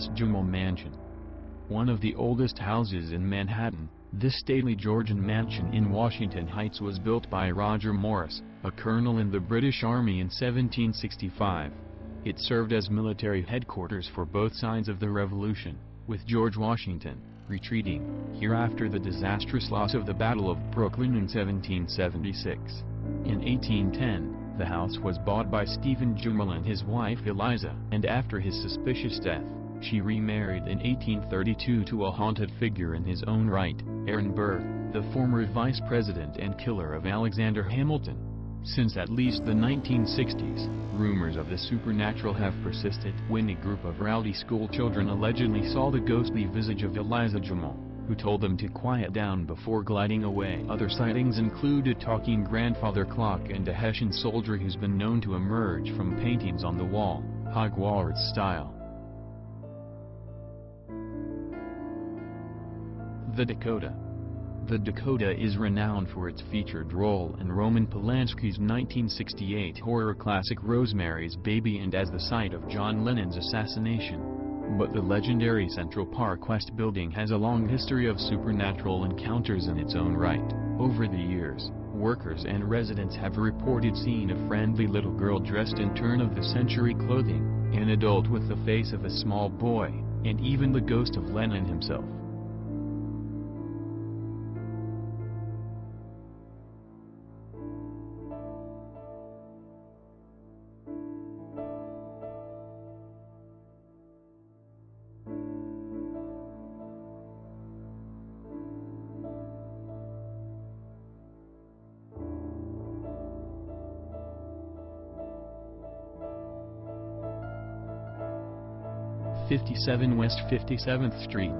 jealous Jamal Mansion. One of the oldest houses in Manhattan, this stately Georgian mansion in Washington Heights was built by Roger Morris, a colonel in the British Army in 1765. It served as military headquarters for both sides of the Revolution, with George Washington retreating here after the disastrous loss of the Battle of Brooklyn in 1776. In 1810, the house was bought by Stephen Jamal and his wife Eliza, and after his suspicious death, she remarried in 1832 to a haunted figure in his own right, Aaron Burr, the former vice president and killer of Alexander Hamilton. Since at least the 1960s, rumors of the supernatural have persisted when a group of rowdy school children allegedly saw the ghostly visage of Eliza Jamal, who told them to quiet down before gliding away. Other sightings include a talking grandfather clock and a Hessian soldier who's been known to emerge from paintings on the wall, Hogwarts style. The Dakota. The Dakota is renowned for its featured role in Roman Polanski's 1968 horror classic Rosemary's Baby and as the site of John Lennon's assassination. But the legendary Central Park West building has a long history of supernatural encounters in its own right. Over the years, workers and residents have reported seeing a friendly little girl dressed in turn-of-the-century clothing, an adult with the face of a small boy, and even the ghost of Lennon himself. '57 West 57th Street.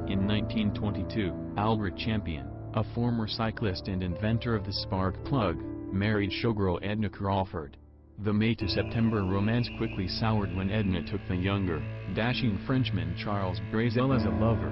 In 1922, Albert Champion, a former cyclist and inventor of the spark plug, married showgirl Edna Crawford. The May to September romance quickly soured when Edna took the younger, dashing Frenchman Charles Brazel as a lover.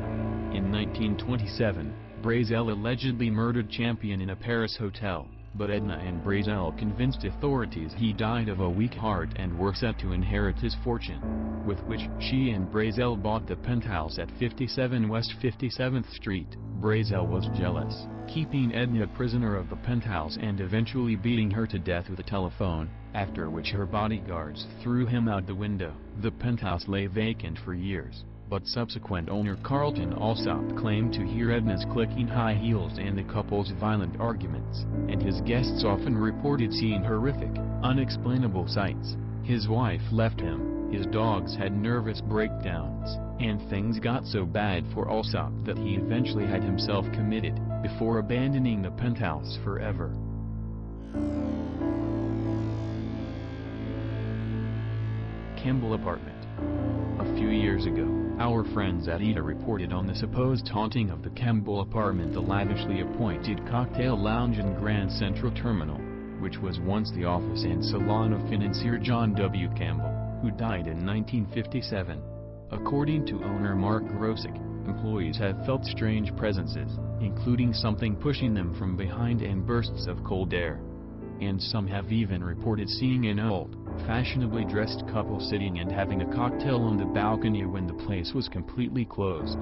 In 1927, Brazel allegedly murdered Champion in a Paris hotel, but Edna and Brazel convinced authorities he died of a weak heart and were set to inherit his fortune, with which she and Brazel bought the penthouse at 57 West 57th Street. Brazel was jealous, keeping Edna prisoner of the penthouse and eventually beating her to death with a telephone, after which her bodyguards threw him out the window. The penthouse lay vacant for years, but subsequent owner Carlton Alsop claimed to hear Edna's clicking high heels and the couple's violent arguments, and his guests often reported seeing horrific, unexplainable sights. His wife left him, his dogs had nervous breakdowns, and things got so bad for Alsop that he eventually had himself committed, before abandoning the penthouse forever. Campbell Apartment. A few years ago, our friends at ETA reported on the supposed haunting of the Campbell Apartment, the lavishly appointed cocktail lounge in Grand Central Terminal, which was once the office and salon of financier John W. Campbell, who died in 1957. According to owner Mark Grosick, employees have felt strange presences, including something pushing them from behind and bursts of cold air. And some have even reported seeing an old, fashionably dressed couple sitting and having a cocktail on the balcony when the place was completely closed.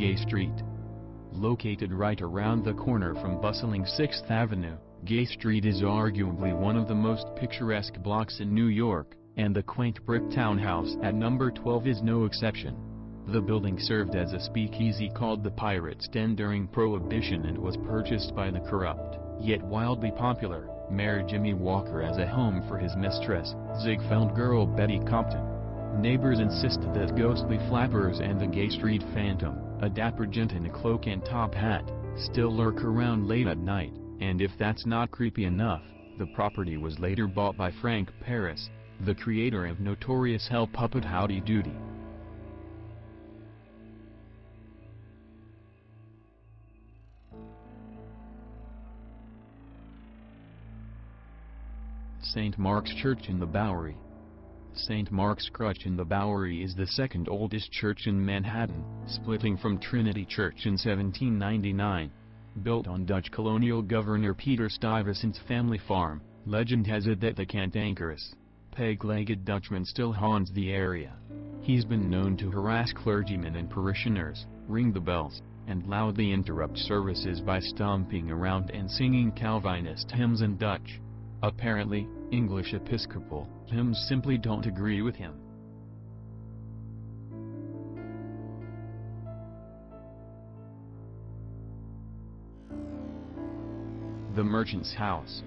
Gay Street. Located right around the corner from bustling 6th Avenue, Gay Street is arguably one of the most picturesque blocks in New York, and the quaint brick townhouse at number 12 is no exception. The building served as a speakeasy called the Pirate's Den during Prohibition and was purchased by the corrupt, yet wildly popular, Mayor Jimmy Walker as a home for his mistress, Ziegfeld girl Betty Compton. Neighbors insist that ghostly flappers and the Gay Street Phantom, a dapper gent in a cloak and top hat, still lurk around late at night, and if that's not creepy enough, the property was later bought by Frank Paris, the creator of notorious hell puppet Howdy Doody. St. Mark's Church in the Bowery. St. Mark's Crutch in the Bowery is the second oldest church in Manhattan, splitting from Trinity Church in 1799. Built on Dutch colonial governor Peter Stuyvesant's family farm, legend has it that the cantankerous, peg-legged Dutchman still haunts the area. He's been known to harass clergymen and parishioners, ring the bells, and loudly interrupt services by stomping around and singing Calvinist hymns in Dutch. Apparently, English Episcopal hymns simply don't agree with him. The Merchant's House.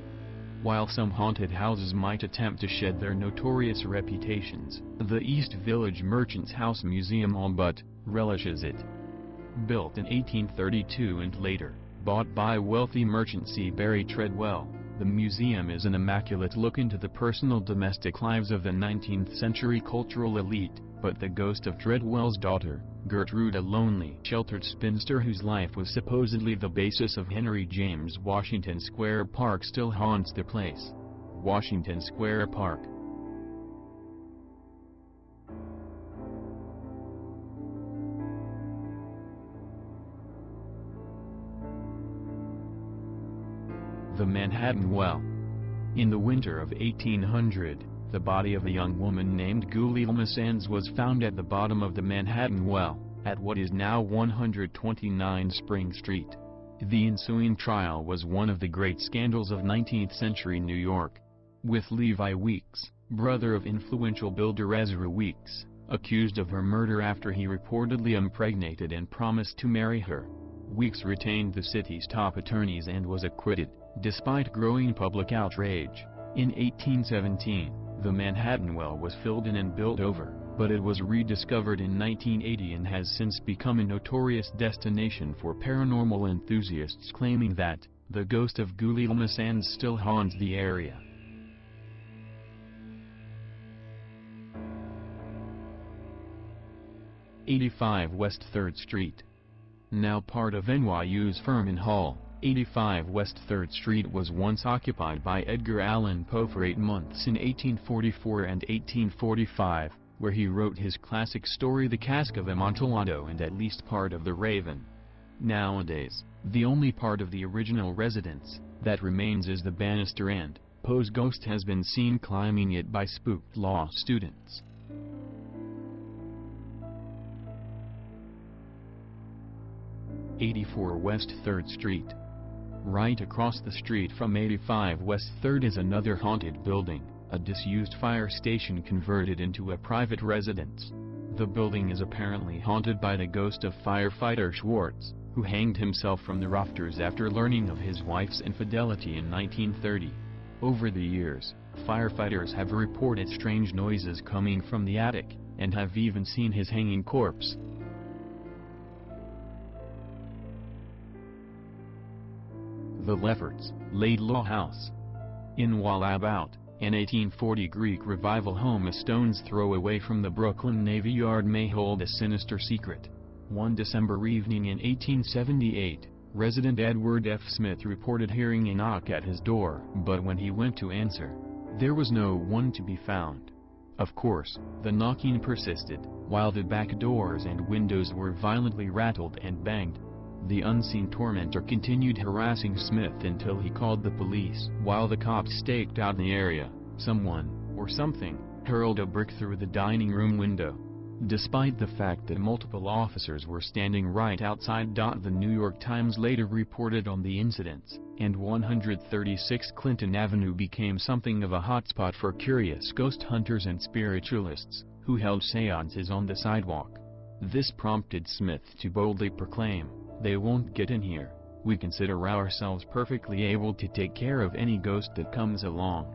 While some haunted houses might attempt to shed their notorious reputations, the East Village Merchant's House Museum all but relishes it. Built in 1832 and later, bought by wealthy merchant C. Barry Treadwell, the museum is an immaculate look into the personal domestic lives of the 19th century cultural elite, but the ghost of Treadwell's daughter, Gertrude, a lonely, sheltered spinster whose life was supposedly the basis of Henry James Washington Square Park, still haunts the place. Washington Square Park. The Manhattan Well. In the winter of 1800, the body of a young woman named Gulielma Sands was found at the bottom of the Manhattan Well, at what is now 129 Spring Street. The ensuing trial was one of the great scandals of 19th-century New York, with Levi Weeks, brother of influential builder Ezra Weeks, accused of her murder after he reportedly impregnated and promised to marry her. Weeks retained the city's top attorneys and was acquitted, despite growing public outrage. In 1817, the Manhattan Well was filled in and built over, but it was rediscovered in 1980 and has since become a notorious destination for paranormal enthusiasts claiming that the ghost of Gulielma Sands still haunts the area. '85 West 3rd Street. Now part of NYU's Furman Hall, 85 West 3rd Street was once occupied by Edgar Allan Poe for 8 months in 1844 and 1845, where he wrote his classic story The Cask of Amontillado and at least part of The Raven. Nowadays, the only part of the original residence that remains is the banister, and Poe's ghost has been seen climbing it by spooked law students. '84 West 3rd Street. Right across the street from 85 West 3rd is another haunted building, a disused fire station converted into a private residence. The building is apparently haunted by the ghost of firefighter Schwartz, who hanged himself from the rafters after learning of his wife's infidelity in 1930. Over the years, firefighters have reported strange noises coming from the attic, and have even seen his hanging corpse. The Lefferts, Laidlaw House. In Wallabout, an 1840 Greek Revival home a stone's throw away from the Brooklyn Navy Yard may hold a sinister secret. One December evening in 1878, resident Edward F. Smith reported hearing a knock at his door, but when he went to answer, there was no one to be found. Of course, the knocking persisted, while the back doors and windows were violently rattled and banged. The unseen tormentor continued harassing Smith until he called the police. While the cops staked out the area, someone, or something, hurled a brick through the dining room window. Despite the fact that multiple officers were standing right outside, the New York Times later reported on the incidents, and 136 Clinton Avenue became something of a hotspot for curious ghost hunters and spiritualists, who held seances on the sidewalk. This prompted Smith to boldly proclaim, "They won't get in here. We consider ourselves perfectly able to take care of any ghost that comes along."